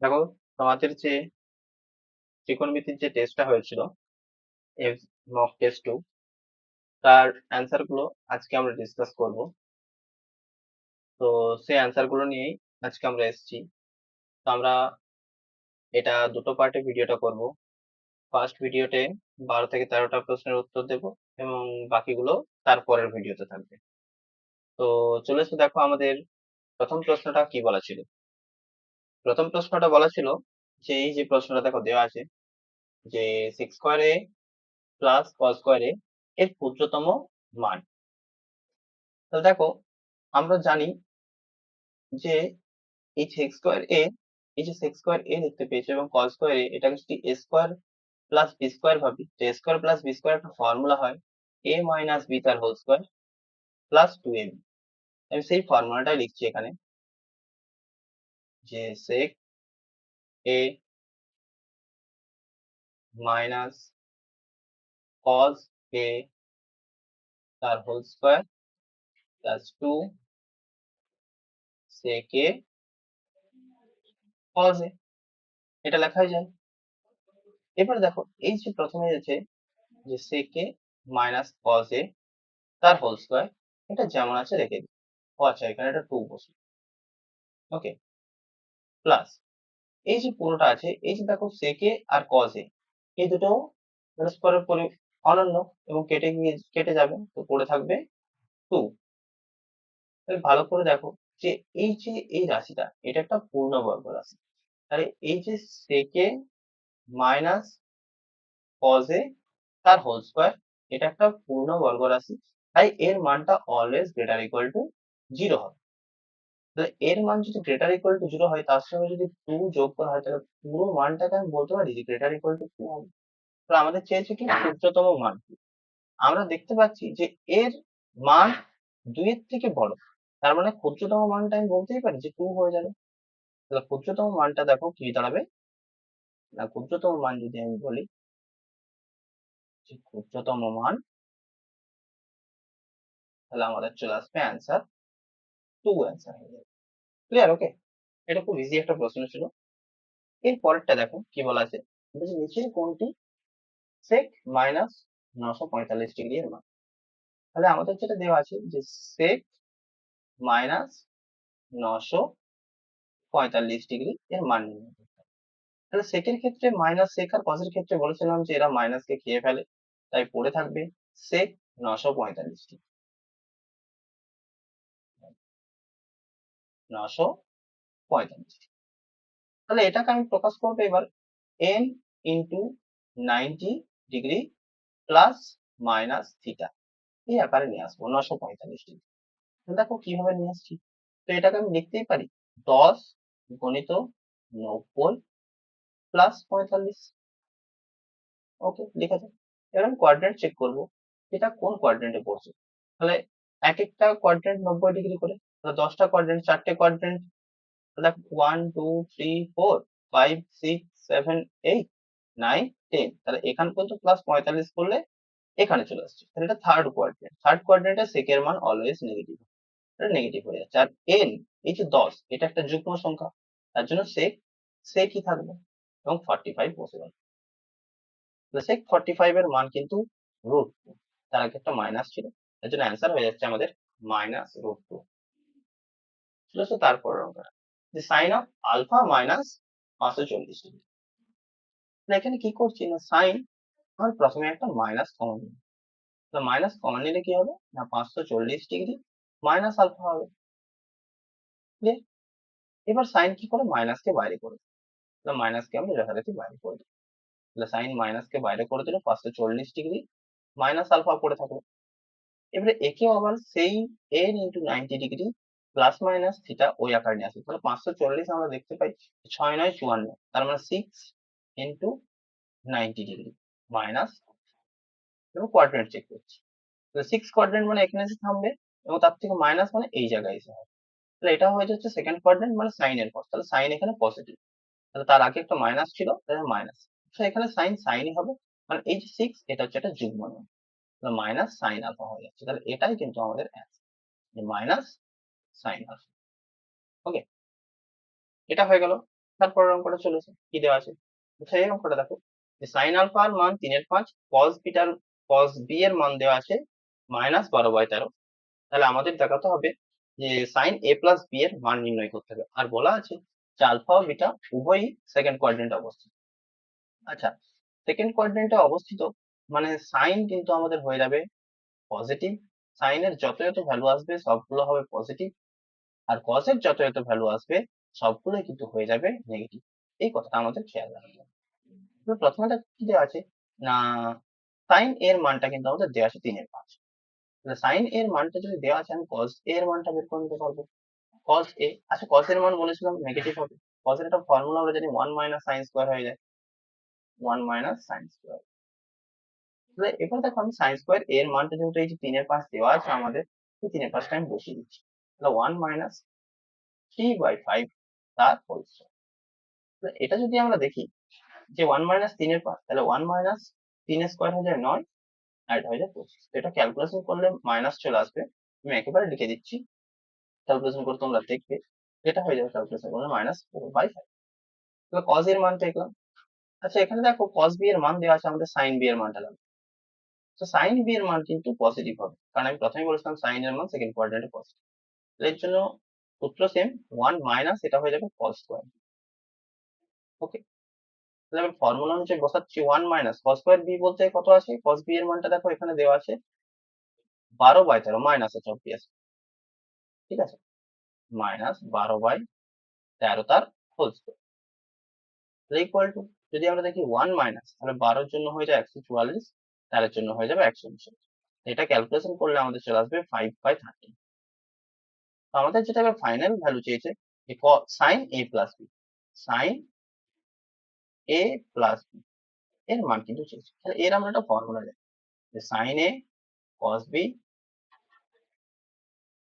দেখো, তোমাদের যে ত্রিকোণমিতির যে টেস্টটা হয়েছিল, মক টেস্ট 2, তার অ্যান্সার গুলো আজকে আমরা ডিসকাস করব। তো সেই অ্যান্সার গুলো নিয়েই আজকে আমরা এসেছি। তো আমরা এটা দুটো পার্টে ভিডিওটা করব। ফার্স্ট ভিডিওতে 12 থেকে 13টা প্রশ্নের উত্তর দেব, এবং বাকিগুলো তারপরের ভিডিওতে থাকবে। তো চলে এসে দেখো আমাদের প্রথম প্রশ্নটা কি বলা ছিল। প্রথম প্রশ্নটা বলা ছিল যে এই যে প্রশ্নটা দেখো দেওয়া আছে, যে six square A plus cos square এ এর ক্ষুদ্রতম মান। তাহলে দেখো, আমরা জানি যে এই সেক্স স্কোয়ার এ, এই যে সেক্স স্কোয়ার এ দেখতে পেয়েছো এবং কস স্কোয়ার এ, এটাকে যদি এ স্কোয়ার প্লাস বি স্কোয়ার ভাবি, তো এ স্কোয়ার প্লাস বি স্কোয়ার একটা ফর্মুলা হয়, এ মাইনাস বি তার হোল স্কোয়ার প্লাস 2ab। আমি সেই ফর্মুলাটাই লিখছি এখানে, যে সেক এ মাইনাস কস এ তার হোল স্কোয়ার প্লাস 2 সেক এ কস এ, এটা লেখাই যায়। এবার দেখো, এই যে প্রথমে আছে যে সেক এ মাইনাস কস এ তার হোল স্কোয়ার, এটা যেমন আছে রেখে দিই। ও আচ্ছা, এখানে একটা 2 বসে, ওকে, প্লাস এই যে পুরোটা আছে, এই যে দেখো সেকে আর কজে, এই দুটো পরস্পরের অনন্য, এবং কেটে যাবে, তো পড়ে থাকবে 2। তাহলে ভালো করে দেখো যে এই যে এই রাশিটা, এটা একটা পূর্ণবর্গ রাশি। তাহলে এই যে সেকে মাইনাস কজে তার হোল স্কোয়ার, এটা একটা পূর্ণবর্গ রাশি, তাই এর মানটা অলওয়েজ গ্রেটার ইকুয়াল টু 0 হবে। তাহলে এর মান যদি গ্রেটার ইকুয়াল টু 0 হয়, তার সঙ্গে যদি 2 যোগ করা হয়, তাহলে পুরো মানটাকে আমি বলতে পারি যে গ্রেটার ইকুয়াল টু 2 হবে। তো আমাদের চেয়েছে কি ক্ষুদ্রতম মান কি? আমরা দেখতে পাচ্ছি যে এর মান 2 এর থেকে বড়, তার মানে ক্ষুদ্রতম মানটা আমি বলতেই পারি যে 2 হয়ে যাবে। তাহলে ক্ষুদ্রতম মানটা দেখো কি দাঁড়াবে, না ক্ষুদ্রতম মান যদি আমি বলি যে ক্ষুদ্রতম মান, তাহলে আমাদের চলে আসবে অ্যান্সার 2, অ্যান্সার হয়ে যাবে। ক্লিয়ার? ওকে, এটা খুব ইজি একটা প্রশ্ন ছিল। এর পরেরটা দেখো কি বলা আছে, বলছে নিচের কোনটি সেক মাইনাস 945 ডিগ্রি এর মান। তাহলে আমাদের যেটা দেওয়া আছে যে সেক মাইনাস 945 ডিগ্রি এর মান নির্ণয় করতে হবে। তাহলে সেকের ক্ষেত্রে মাইনাস সেক আর কসের ক্ষেত্রে বলেছিলাম যে এরা মাইনাসকে খেয়ে ফেলে, তাই পড়ে থাকবে সেক 945 ডিগ্রি, 945। তাহলে এটাকে আমি প্রকাশ করবো এবার N into 90 degree plus minus theta, এই আকারে নিয়ে আসবো 945 ডিগ্রি। দেখো কিভাবে নিয়ে আসছি। তো এটাকে আমি লিখতেই পারি 10 গণিত 90 প্লাস 45। ওকে, লিখা যায়। এবার আমি কোয়াড্রেন্ট চেক করবো, এটা কোন কোয়াড্রেন্টে পড়ছে। তাহলে এক একটা কোয়াড্রেন্ট 90 ডিগ্রি করে, তাহলে 10টা কোয়াড্রেন্ট, 4টে কোয়াড্রেন্ট, তাহলে 1 2 3 4 5 6 7 8 9 10, তাহলে এখান পর্যন্ত প্লাস 45 করলে এখানে চলে আসছে। তাহলে এটা থার্ড কোয়াড্রেন্ট, থার্ড কোয়াড্রেন্টে সেকের মান অলওয়েজ নেগেটিভ, এটা নেগেটিভ হয়ে যাচ্ছে। আর এন, এই যে 10, এটা একটা যুগ্ম সংখ্যা, তার জন্য সেকই থাকবে, এবং 45 বসে গেল। সেক 45 এর মান কিন্তু √2, তার আগে একটা মাইনাস ছিল, তার জন্য অ্যান্সার হয়ে যাচ্ছে আমাদের -√2। চলে আসো তারপরের অঙ্কটা, যে sine of alpha minus 540 degree. এখানে কি করছি না, সাইন আমার প্রথমে একটা মাইনাস কমন নিই। তো মাইনাস কমন নিলে কি হবে না, 540 ডিগ্রি মাইনাস আলফা হবে। Clear? এবার সাইন কি করে মাইনাসকে বাইরে করে দেয়। তাহলে মাইনাসকে আমি যথারীতি বাইরে করে দিই। তাহলে সাইন মাইনাসকে বাইরে করে দিলে 540 ডিগ্রি মাইনাস আলফা পড়ে থাকলো। এবারে একেও আবার সেই N into 90 degree plus minus theta ওই আকারে নিয়ে আসি। তাহলে 540 আমরা দেখতে পাই 6 9 54, তার মানে 6 × 90 ডিগ্রি মাইনাস, এবং কোয়াড্রেন্ট চেক করছি। তাহলে 6 কোয়াড্রেন্ট মানে এখানে এসে থামবে, এবং তার থেকে মাইনাস মানে এই জায়গায় এসে হবে। তাহলে এটা হয়ে যাচ্ছে সেকেন্ড কোয়াড্রেন্ট মানে সাইনের পর, তাহলে সাইন এখানে পজিটিভ, তাহলে তার আগে একটা মাইনাস ছিল, তাহলে মাইনাস, এখানে সাইন সাইনই হবে, মানে এই যে 6, এটা হচ্ছে একটা যুগ্ম নিয়ম, তাহলে মাইনাস সাইন আলফা হয়ে যাচ্ছে। তাহলে এটাই কিন্তু আমাদের অ্যান্সার, যে মাইনাস সাইন আলফা। ওকে, এটা হয়ে গেল। তারপরের অঙ্কটা চলেছে কি দেওয়া আছে, আচ্ছা এই অঙ্কটা দেখো যে সাইন আলফার মান 3/5, কস বি এর মান দেওয়া আছে -12/13। তাহলে আমাদের দেখাতে হবে যে সাইন এ প্লাস বি এর মান নির্ণয় করতে হবে, আর বলা আছে যে আলফা ও বিটা উভয়ই সেকেন্ড কোয়াড্রেন্টে অবস্থিত। আচ্ছা, সেকেন্ড কোয়াড্রেন্টে অবস্থিত মানে সাইন কিন্তু আমাদের হয়ে যাবে পজিটিভ, সাইনের যত যত ভ্যালু আসবে সবগুলো হবে পজিটিভ, আর কজের যত যত ভ্যালু আসবে সবগুলোই কিন্তু হয়ে যাবে নেগেটিভ। এই কথাটা আমাদের খেয়াল রাখতে হবে। এবার প্রথমেটা কি দেওয়া আছে না, সাইন এর মানটা কিন্তু আমাদের দেওয়া আছে 3/5। তাহলে সাইন এর মানটা যদি দেওয়া আছে আমি কজ এর মানটা বের করে নিতে পারবো। কজ এ, আচ্ছা কজ এর মান বলেছিলাম নেগেটিভ হবে, কজ এর একটা ফর্মুলা আমরা জানি 1 মাইনাস সাইন স্কোয়ার হয়ে যায়, 1 মাইনাস সাইন স্কোয়ার। তাহলে এবার দেখো আমি সাইন স্কোয়ার এর মানটা যেহেতু এই যে 3/5 দেওয়া আছে আমাদের, এই 3/5টা আমি বসিয়ে দিচ্ছি। তাহলে 1 মাইনাস 3/5 তার হোল স্কোয়ার। এটা যদি আমরা দেখি যে 1 মাইনাস 3/5, তাহলে 1 মাইনাস 3 স্কোয়ার হয়ে যায় 9, আর এটা হয়ে যায় 25। এটা ক্যালকুলেশন করলে মাইনাস চলে আসবে, আমি একেবারে লিখে দিচ্ছি, ক্যালকুলেশন করে তোমরা দেখবে এটা হয়ে যাবে ক্যালকুলেশন করলে -4/5। তাহলে কজ এর মান পেলাম। আচ্ছা এখানে দেখো কজ বি এর মান দেওয়া আছে, আমাদের সাইন বি এর মানটা লাগবে। তো সাইন বি এর মান কিন্তু পজিটিভ হবে, কারণ আমি প্রথমেই বলেছিলাম সাইন এর মান সেকেন্ড কোয়াড্রেন্টে পজিটিভ। এর জন্য সূত্র সেম, 1 মাইনাস এটা হয়ে যাবে কজ স্কোয়ার। ওকে, তাহলে আমি ফর্মুলা অনুযায়ী বসাচ্ছি 1 মাইনাস কজ স্কোয়ার বি বলতে কত আছে, কজ বি এর মানটা দেখো এখানে দেওয়া আছে 12/13, মাইনাস আছে অবভিয়াসলি, ঠিক আছে, -12/13 তার হোল স্কোয়ার ইকুয়াল টু, যদি আমরা দেখি 1 মাইনাস, তাহলে 12 জন্য হয়ে যায় 144, 13 জন্য হয়ে যাবে 129। এটা ক্যালকুলেশন করলে আমাদের চলে আসবে 5/13। তো আমাদের যেটা এবার ফাইনাল ভ্যালু চেয়েছে যে সাইন এ প্লাস বি, সাইন এ প্লাস বি এর মান কিন্তু চেয়েছে। তাহলে এর আমরা একটা ফর্মুলা জানি যে sine A cos B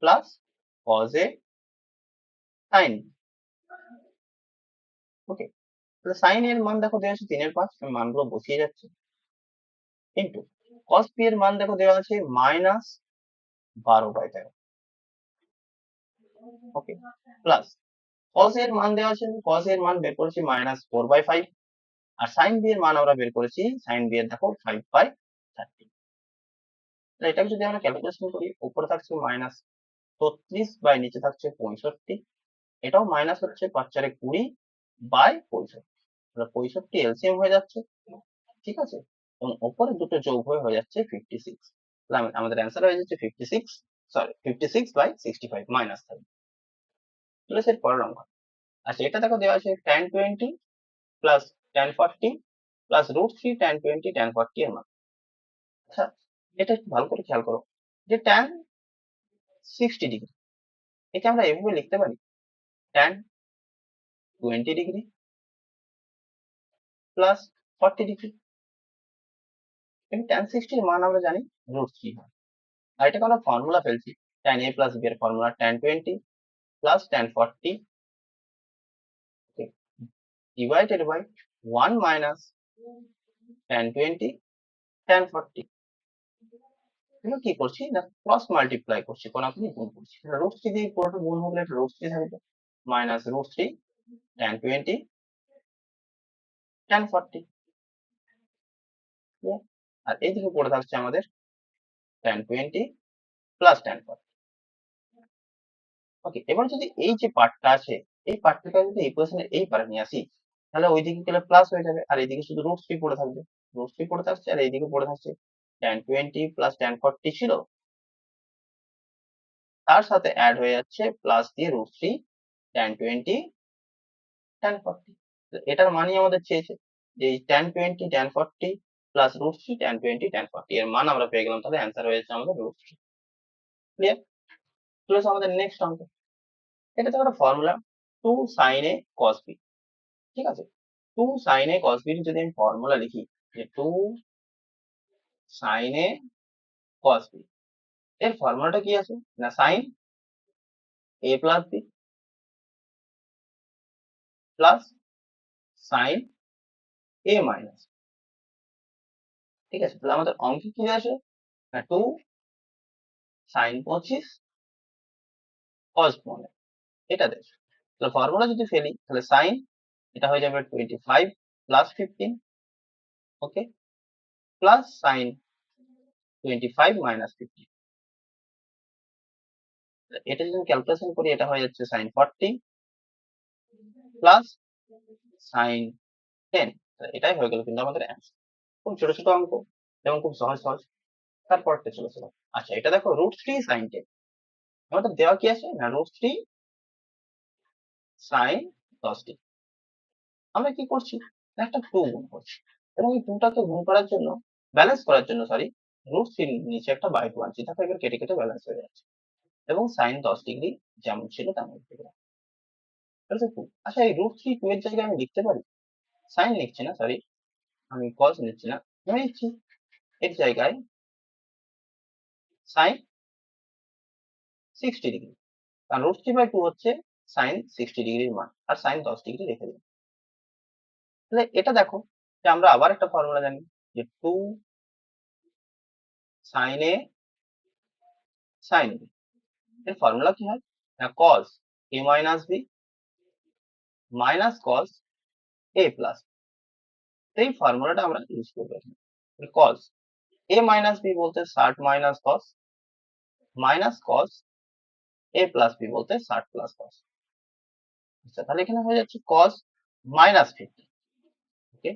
plus cos A sine. Okay, তাহলে সাইন এর মান দেখো দেওয়া আছে 3/5, আমি মানগুলো বসিয়ে যাচ্ছি, কিন্তু কস বি এর মান দেখো দেওয়া আছে -12/13। ওকে, প্লাস কস এর মান দেওয়া আছে, কস এর মান বের করেছি -4/5, আর সাইন বি এর মান আমরা বের করেছি, সাইন বি এর দেখো 5/30। এটাকে যদি আমরা ক্যালকুলেশন করি, উপরে থাকছে -36 বাই নিচে থাকছে 65, এটাও মাইনাস হচ্ছে 5×4 = 20 বাই 65, তাহলে 65 এলসিএম হয়ে যাচ্ছে, ঠিক আছে, এবং উপরে দুটো যোগ হয়ে যাচ্ছে 56। তাহলে আমাদের অ্যান্সার হয়ে যাচ্ছে 56, সরি 56/65 -30। তাহলে এর পরের অঙ্ক, আচ্ছা এটা দেখো দেওয়া আছে tan 20 প্লাস tan 40 প্লাস √3 tan 20 tan 40 এর মান। আচ্ছা এটা একটু ভালো করে খেয়াল করো যে tan 60 ডিগ্রি, একে আমরা এভাবে লিখতে পারি tan 20 ডিগ্রি প্লাস 40 ডিগ্রি, এবং tan 60 এর মান আমরা জানি √3 হয়। আর এটাকে আমরা ফর্মুলা ফেলছি, tan a প্লাস b এর ফর্মুলা tan 20 প্লাস tan 40 divided by 1 minus tan 20 tan 40। এগুলো কি করছি না, ক্রস মাল্টিপ্লাই করছি, কোনাকুনি গুণ করছি, √3 দিয়ে পুরোটা গুণ হলে এটা √3 থাকবে, মাইনাস √3 tan 20 tan 40, আর এইদিকে পড়ে থাকছে আমাদের tan 20 প্লাস tan 40। ওকে, এবার যদি এই যে পার্টটা আছে, এই পার্টটাকে যদি ইকুয়েশনের এই পারে নিয়ে আসি, তাহলে ওইদিকে গেলে প্লাস হয়ে যাবে, আর এইদিকে শুধু √3 পড়ে থাকবে, √3 পড়ে থাকছে, আর এইদিকে পড়ে থাকছে tan 20 প্লাস tan 40 ছিল, তার সাথে অ্যাড হয়ে যাচ্ছে প্লাস দিয়ে √3 tan 20 tan 40। এটার মানই আমাদের চেয়েছে যে এই tan 20 tan 40 plus √3 tan 20 tan 40 এর মান আমরা পেয়ে গেলাম, তাহলে অ্যান্সার হয়ে যাচ্ছে আমাদের √3। ক্লিয়ার? চলে আমাদের নেক্সট অঙ্ক, এটাতে একটা formula 2 sin a cos b, ঠিক আছে, 2 sin a cos b এর যদি আমি ফর্মুলা লিখি যে 2 sin a cos b, এর ফর্মুলাটা কি আছে না sin a plus b plus sin a minus, ঠিক আছে, তাহলে আমাদের অঙ্কে কি আছে না 2 sin 25 cos 15, এটা দেখো, তাহলে ফর্মুলা যদি ফেলি তাহলে sin এটা হয়ে যাবে 25 প্লাস 15, ওকে, প্লাস সাইন 25 মাইনাস 15। এটা যদি ক্যালকুলেশন করি এটা হয়ে যাচ্ছে সাইন 40 প্লাস সাইন 10। এটাই হয়ে গেল কিন্তু আমাদের অ্যান্সার। খুব ছোট ছোট অঙ্ক এবং খুব সহজ সহজ। তারপরটা চলেছিল, আচ্ছা এটা দেখো √3 sin 10। আমাদের দেওয়া কি আছে না, √3 sin 10t। আমরা কি করছি না, একটা 2 গুণ করছি এবং এই 2টাকে গুণ করার জন্য, ব্যালেন্স করার জন্য সরি, √3 নিচে একটা বাই 2 আনছি, তারপর এবার কেটে কেটে ব্যালেন্স হয়ে যাচ্ছে এবং সাইন 10 ডিগ্রি যেমন ছিল তেমন লিখে দিলাম। তাহলে 2, আচ্ছা এই √3 2 এর জায়গায় আমি লিখতে পারি, সাইন লিখছি না সরি, আমি কস নিচ্ছি না, আমি লিখছি এর জায়গায় সাইন 60 ডিগ্রি, কারণ √3/2 হচ্ছে সাইন 60 ডিগ্রির মান, আর সাইন 10 ডিগ্রি রেখে দিলাম। তাহলে এটা দেখো যে আমরা আবার একটা ফর্মুলা জানি যে 2 সাইন এ সাইন বি, এর ফর্মুলা কি হয় না, cos a minus B minus cos a plus, এই ফর্মুলাটা আমরা ইউজ করবো এখানে। cos a মাইনাস বি বলতে 60 minus cos, minus cos a plus B বলতে 60 প্লাস cos। আচ্ছা তাহলে এখানে হয়ে যাচ্ছে cos মাইনাস 50, ওকে,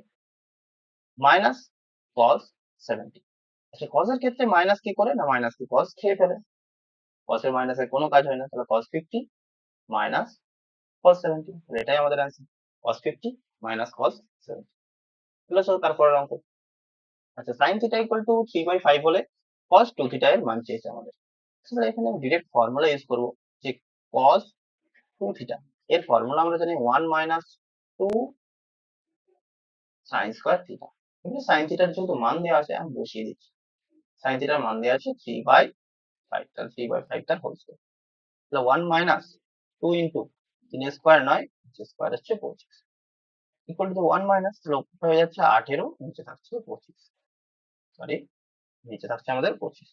মাইনাস cos 70। আচ্ছা cos এর ক্ষেত্রে মাইনাস কি করে না, মাইনাস কি cos খেয়ে ফেলে, cos এর মাইনাসের কোনো কাজ হয় না, তাহলে cos 50 মাইনাস cos 70, তাহলে এটাই আমাদের অ্যান্সার, cos 50 মাইনাস cos 70। চলো চলো তারপরের অঙ্ক। আচ্ছা sin থিটা ইকুয়াল টু 3/5 হলে cos 2 থিটা এর মান চেয়েছে আমাদের। তাহলে এখানে আমি ডিরেক্ট ফর্মুলা ইউজ করব যে cos 2 থিটা এর ফর্মুলা আমরা জানি 1 মাইনাস 2 sin স্কয়ার থিটা। এখানে sin থিটার যেহেতু মান দেওয়া আছে আমি বসিয়ে দিচ্ছি, sin থিটার মান দেওয়া আছে 3/5, তাহলে 3/5 তার হোল স্কয়ার, তাহলে 1 মাইনাস 2 ইন্টু 3 স্কয়ার নয়, স্কয়ার হচ্ছে 25, ইকুয়াল টু 1 মাইনাস, তাহলে উপরে হয়ে যাচ্ছে 18, নিচে থাকছে 25, সরি নিচে থাকছে আমাদের 25।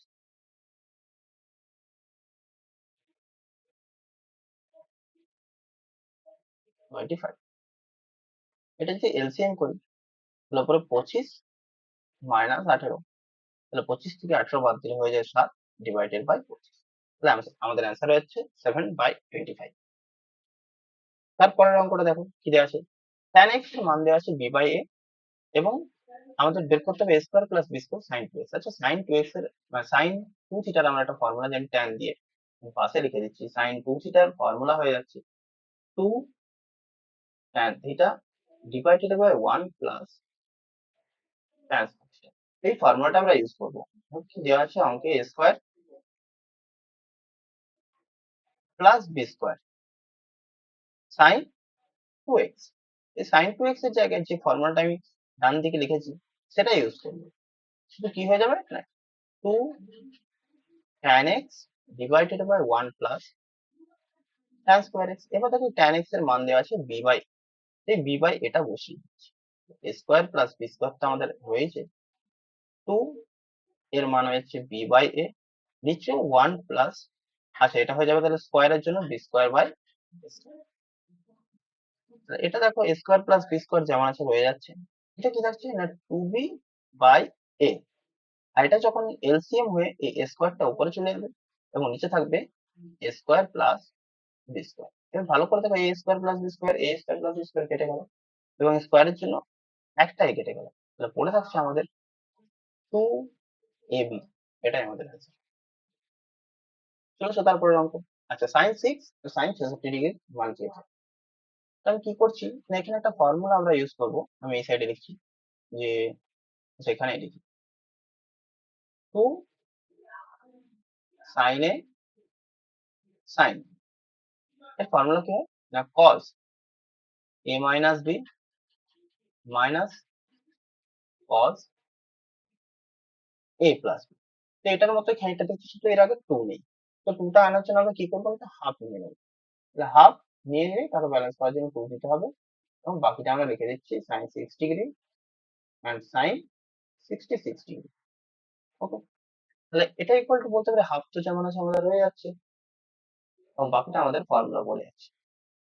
25, এটা যদি এলসিএম করি তাহলে উপরে 25 মাইনাস 18, তাহলে 25 থেকে 18 বাদ দিলে হয়ে যায় 7 ডিভাইডেড বাই 25, তাহলে আমাদের অ্যান্সার হচ্ছে 7/25। তারপরের অঙ্কটা দেখো কি দেওয়া আছে, tan x এর মান দেওয়া আছে b/a এবং আমাদের বের করতে হবে a square plus b square sin 2x। আচ্ছা sin 2x এর sin 2 থিটার আমরা একটা ফর্মুলা জানি tan দিয়ে, আমি পাশে লিখে দিচ্ছি, sin 2 থিটার ফর্মুলা হয়ে যাচ্ছে 2 tan theta divided by 1 plus tan theta. এই ফর্মুলাটা আমরা ইউজ করব, কি দেওয়া আছে অঙ্কে a square plus b square sin 2x। এই sin 2x এর জায়গায় যে ফর্মুলাটা আমি ডান দিকে লিখেছি সেটা ইউজ করব, শুধু কি হয়ে যাবে না, 2 tan x divided by 1 plus tan square x। এবার দেখো tan x এর মান দেওয়া আছে b বাই, এই b বাই এটা বসিয়ে দিচ্ছি, a square plus b square তো আমাদের হয়েছে, 2 এর মান হচ্ছে b বাই a, নিচে 1 প্লাস, আচ্ছা এটা হয়ে যাবে তাহলে স্কয়ারের জন্য b স্কয়ার বাই, এটা দেখো a square plus b square যেমন আছে রয়ে যাচ্ছে, এটা কি থাকছে না 2b বাই a, আর এটা যখন এলসিএম হয়ে এই a স্কয়ারটা উপরে চলে যাবে এবং নিচে থাকবে a square plus b square. এবার ভালো করে দেখো a square plus b square, a square plus b square কেটে গেল এবং স্কয়ারের জন্য একটাই কেটে গেল, তাহলে পড়ে থাকছে আমাদের 2ab, এটাই আমাদের অ্যান্সার। চলো তারপরে অঙ্ক। আচ্ছা sin 66 ডিগ্রি মান চেয়েছে, তাহলে কি করছি না, এখানে একটা ফর্মুলা আমরা ইউজ করব, আমি এই সাইডে লিখছি যে, সেখানে লিখি 2 sin a sin, এর ফর্মুলা কি হয় না cos a minus b minus cos a plus b। তো এটার মতো খানিকটা দেখছি, শুধু এর আগে 2 নেই, তো 2টা আনার জন্য আমরা কি করবো, এটা হাফ নিয়ে নেবো, তাহলে হাফ নিয়ে নিয়ে তারপর ব্যালেন্স করার জন্য 2 দিতে হবে এবং বাকিটা আমরা লিখে দিচ্ছি sin 6 degree and sin 66 degree, okay. তাহলে এটা ইকুয়াল টু বলতে পারি হাফ তো যেমন আছে আমাদের রয়ে যাচ্ছে এবং বাকিটা আমাদের ফর্মুলা বলে যাচ্ছে,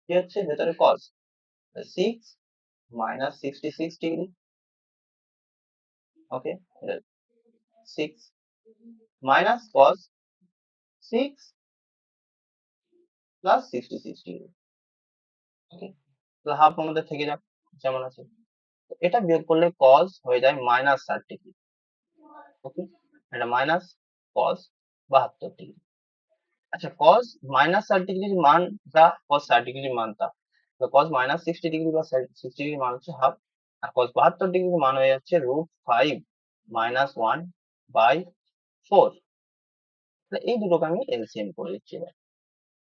কি হচ্ছে ভেতরে cos six minus 66 degree. Okay, six minus cos six plus 66 degree. Okay, তাহলে হাফ আমাদের থেকে যাক যেমন আছে। তো এটা বিয়োগ করলে কস হয়ে যায় মাইনাস 60 ডিগ্রি। ওকে, এটা মাইনাস কস 72 ডিগ্রি। আচ্ছা, কস মাইনাস 60 ডিগ্রির মান যা, কস 60 ডিগ্রির মান তা। তো কস মাইনাস 60 ডিগ্রি বা 60 ডিগ্রির মান হচ্ছে হাফ, আর কস 72 ডিগ্রির মান হয়ে যাচ্ছে √5 মাইনাস 1 বাই 4। তাহলে এই দুটোকে আমি এলসিএম করে দিচ্ছি এবার।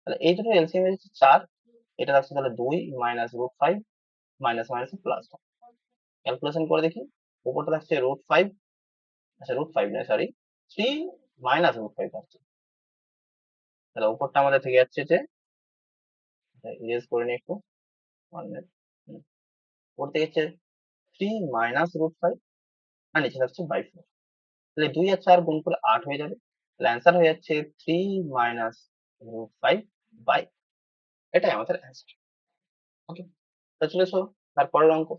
তাহলে এই দুটো এলসিএম এর হচ্ছে 4, এটা থাকছে তাহলে 2 minus √5 minus minus plus 1। Calculation করে দেখি, উপরটা থাকছে √5, আচ্ছা √5 নয় সরি, 3 মাইনাস √5 থাকছে। তাহলে উপরটা আমাদের থেকে যাচ্ছে যে, ইরেজ করে নিই একটু, 1 মিনিট। উপর থেকে হচ্ছে 3 মাইনাস √5, আর নিচে থাকছে বাই 4। তাহলে 2 আর 4 গুণ করে 8 হয়ে যাবে। তাহলে অ্যান্সার হয়ে যাচ্ছে 3 মাইনাস √5 বাই, এটাই আমাদের অ্যান্সার। ওকে, তো চলে এসো তারপরের অঙ্ক।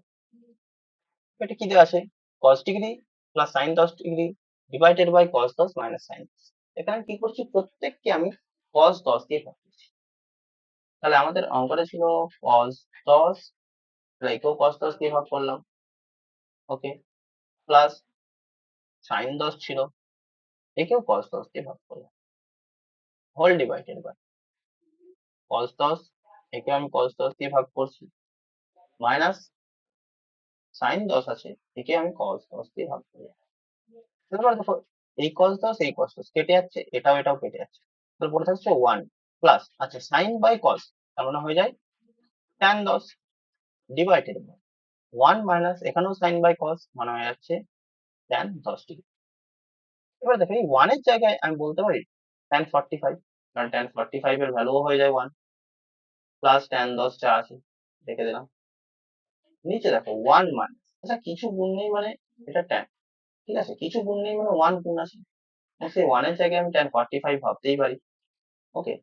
এটা কি দেওয়া আছে, cos degree plus sin 10 degree divided by cos 10 minus sin 10। এখানে কি করছি, প্রত্যেককে আমি cos 10 দিয়ে ভাগ করছি। তাহলে আমাদের অঙ্কটা ছিল cos 10, তাহলে একেও cos 10 দিয়ে ভাগ করলাম। ওকে, প্লাস sin 10 ছিল, একেও cos 10 দিয়ে ভাগ করলাম, হোল ডিভাইডেড বাই cos 10, একেও আমি cos 10 দিয়ে ভাগ করছি, মাইনাস sin 10 আছে, একে আমি cos 10 দিয়ে ভাগ করলাম। তারপর দেখো, এই cos 10 এই cos 10 কেটে যাচ্ছে, এটাও এটাও কেটে যাচ্ছে, তাহলে পড়ে থাকছে 1 প্লাস, আচ্ছা sin বাই cos, তার মানে হয়ে যায় tan 10 ডিভাইডেড বাই 1 মাইনাস, এখানেও sin বাই cos মানে হয়ে যাচ্ছে tan 10 ডিগ্রি। এবার দেখো এই 1 এর জায়গায় আমি বলতে পারি tan 45, কারণ tan 45 এর ভ্যালুও হয়ে যায় 1, প্লাস tan 10 যা আছে রেখে দিলাম। নিচে দেখো 1 মাইনাস, আচ্ছা কিছু গুণ নেই মানে এটা tan, ঠিক আছে, কিছু গুণ নেই মানে 1 গুণ আছে, সেই 1 এর জায়গায় আমি tan 45 ভাবতেই পারি। ওকে,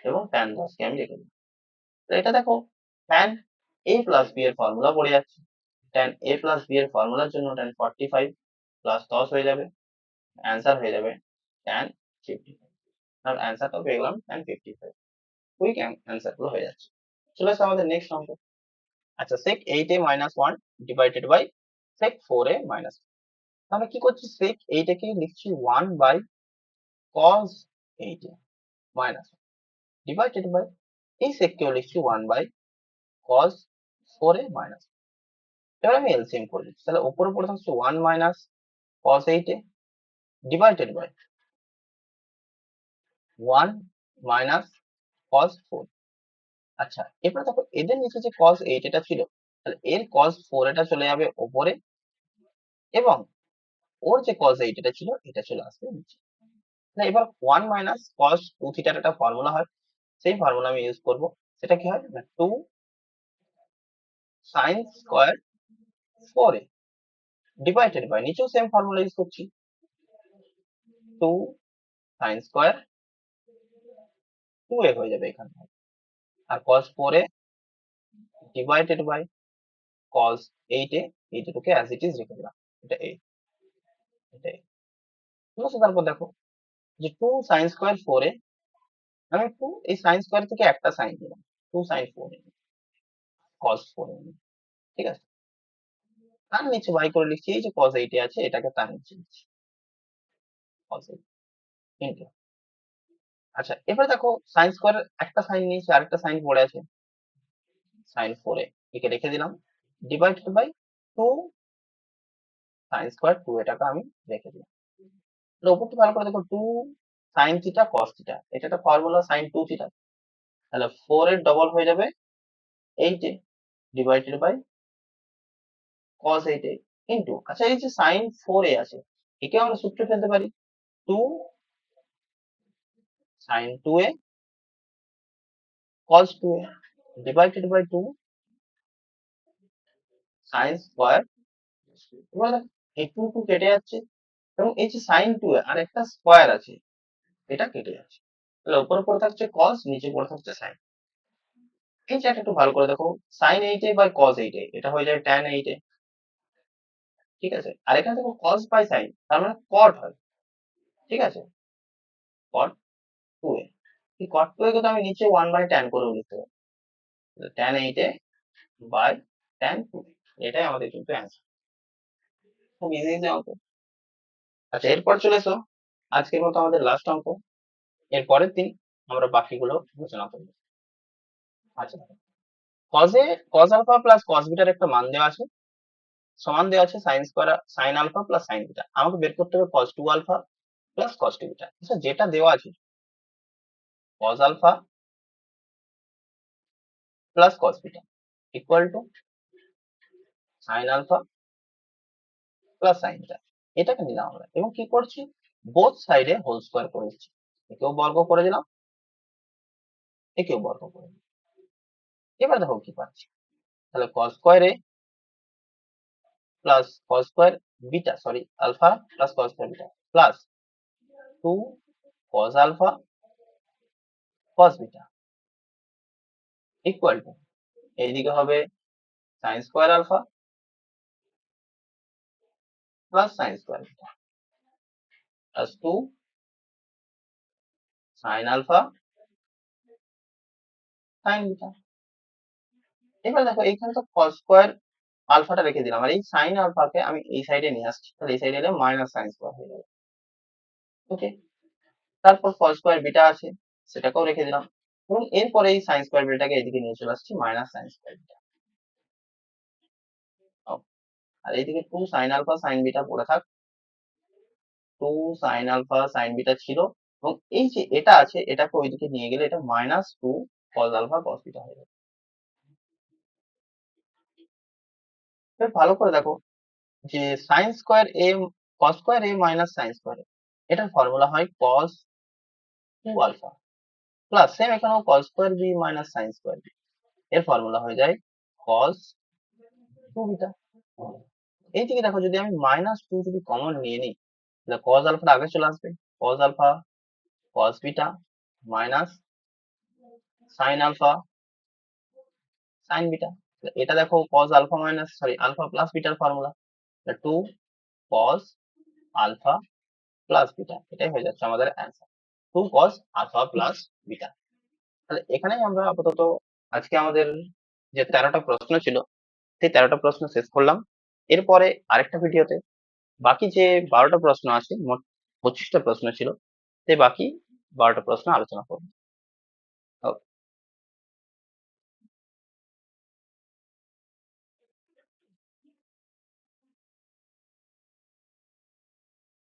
এবং tan 10 কে আমি রেখে দিই। তো এটা দেখো, tan a প্লাস b এর ফর্মুলা পড়ে যাচ্ছে। tan a প্লাস b এর ফর্মুলার জন্য tan 45 প্লাস 10 হয়ে যাবে, অ্যান্সার হয়ে যাবে tan 55। আর অ্যান্সারটাও পেয়ে গেলাম tan 55। কুইক অ্যান্সার গুলো হয়ে যাচ্ছে। চলে আসছে আমাদের নেক্সট অঙ্ক। আচ্ছা, sec 8a minus 1 divided by sec 4a minus 1। তাহলে কি করছি, sec 8a কে লিখছি 1 by cos 8a minus 1 divided by, এই sec কেও লিখছি 1 বাই cos 4a মাইনাস। এবার আমি এলসিএম করে দিচ্ছি, তাহলে উপরে পড়ে থাকছে 1 minus cos 8a divided by 1 minus cos 4। আচ্ছা, এরপরে দেখো এদের নিচে যে cos 8 এটা ছিল, তাহলে এর cos 4 এটা চলে যাবে ওপরে, এবং ওর যে cos 8 এটা ছিল এটা চলে আসবে নিচে। তাহলে এবার 1 মাইনাস cos 2 থিটার একটা ফর্মুলা হয়, সেই ফর্মুলা আমি ইউজ করব। সেটা কি হয় না, 2 sin square 4a divided by, নিচেও সেম ফর্মুলা ইউজ করছি, 2 sin স্কয়ার 2a হয়ে যাবে এখানে, আর cos 4a divided by cos 8a, এই দুটোকে অ্যাজ ইট ইজ রেখে দিলাম, এটা a, এটা a। ঠিক আছে, তারপর দেখো যে 2 sin স্কয়ার 4a, আমি একটু এই sin স্কয়ার থেকে একটা সাইন দিলাম, 2 sin 4a cos 4a, ঠিক আছে। তার নিচে বাই করে লিখছি এই যে cos 8 আছে এটাকে তার নিচে লিখছি cos 8 ইন্টু। আচ্ছা, এবার দেখো sin স্কয়ার একটা সাইন নিয়েছি, আরেকটা সাইন পড়ে আছে, sin 4a একে রেখে দিলাম, ডিভাইডেড বাই 2 sin স্কয়ার 2 এটাকে আমি রেখে দিলাম। তাহলে উপরটা ভালো করে দেখো, 2 sin থিটা cos থিটা, এটা একটা ফর্মুলা sin 2 থিটা, তাহলে 4 এর ডবল হয়ে যাবে 8 ডিভাইডেড বাই cos 8 ইন্টু, আচ্ছা এই যে sin 4a আছে একে আমরা সূত্রে ফেলতে পারি, 2 sin 2a cos 2a divided by 2 sin square. এবার দেখো, এই 2 2 কেটে যাচ্ছে, এবং এই যে sin 2a আর একটা স্কয়ার আছে এটা কেটে যাচ্ছে, তাহলে উপরে পড়ে থাকছে cos, নিচে পড়ে থাকছে sin। এই চার্ট একটু ভালো করে দেখো, sign 8a by cause 8a এটা হয়ে যায় ট্যান 8a, ঠিক আছে। আর এখানে দেখো কজ বাই সাইন, তার মানে কট হয়, ঠিক আছে, কট 2a। এই কট 2a কে তো আমি নিচে 1 বাই ট্যান করেও লিখতে পারি, tan 8a by tan 2a, এটাই আমাদের কিন্তু অ্যান্সার। খুব ইজি ইজি অঙ্ক। আচ্ছা, এরপর চলে এসো আজকের মতো আমাদের লাস্ট অঙ্ক। এর পরের দিন আমরা বাকিগুলো আলোচনা করবো। আচ্ছা, কজে কজ আলফা প্লাস কজ বিটার একটা মান দেওয়া আছে, সমান দেওয়া আছে sine square sine alpha plus sine beta. আমাকে বের করতে হবে cos 2 alpha plus cos 2 beta. আচ্ছা, যেটা দেওয়া আছে cos alpha plus cos beta equal to sine alpha plus sine beta, এটাকে নিলাম আমরা এবং কি করছি, বোথ সাইডে হোল স্কোয়ার করে দিচ্ছি। একেও বর্গ করে দিলাম, একেও বর্গ করে দিলাম। এবার দেখো কি পাচ্ছি, তাহলে cos square A plus cos square beta, sorry alpha plus cos square beta plus 2 cos alpha cos beta equal to, এইদিকে হবে sine square alpha plus sine square beta plus 2 sine alpha sine beta. এবার দেখো এইখানে তো cos square আলফাটা রেখে দিলাম, আর এই sign আলফাকে আমি এই সাইডে নিয়ে আসছি, তাহলে এই সাইডে এলে মাইনাস সাইন স্কোয়ার হয়ে যাবে। ওকে, তারপর কজ স্কোয়ার বিটা আছে, সেটাকেও রেখে দিলাম এবং এরপরে এই সাইন স্কোয়ার বিটাকে এদিকে নিয়ে চলে আসছি মাইনাস সাইন স্কোয়ার বিটা। আর এইদিকে 2 সাইন আলফা সাইন বিটা পড়ে থাক, 2 সাইন আলফা সাইন বিটা ছিল এবং এই যে এটা আছে এটাকে ওইদিকে নিয়ে গেলে এটা minus 2 cos alpha cos beta হয়ে যাবে। এবার ভালো করে দেখো যে sine square A cos square A minus sine square A, এটার ফর্মুলা হয় কজ 2 আলফা প্লাস সেম এখানেও cos square B minus sine square B, এর ফর্মুলা হয়ে যায় কজ 2 বিটা। এইদিকে দেখো যদি আমি মাইনাস 2 যদি কমন নিয়ে নিই, তাহলে কজ আলফাটা আগে চলে আসবে, cos alpha cos beta minus sine alpha sine beta. এটা দেখো cos alpha minus sorry alpha plus বিটার formula, 2 cos alpha plus beta, এটাই হয়ে যাচ্ছে আমাদের answer, 2 cos alpha plus beta. তাহলে এখানেই আমরা আপাতত আজকে আমাদের যে 13টা প্রশ্ন ছিল সেই 13টা প্রশ্ন শেষ করলাম। এরপরে আরেকটা ভিডিওতে বাকি যে 12টা প্রশ্ন আছে, মোট 25টা প্রশ্ন ছিল, সেই বাকি 12টা প্রশ্ন আলোচনা করবো।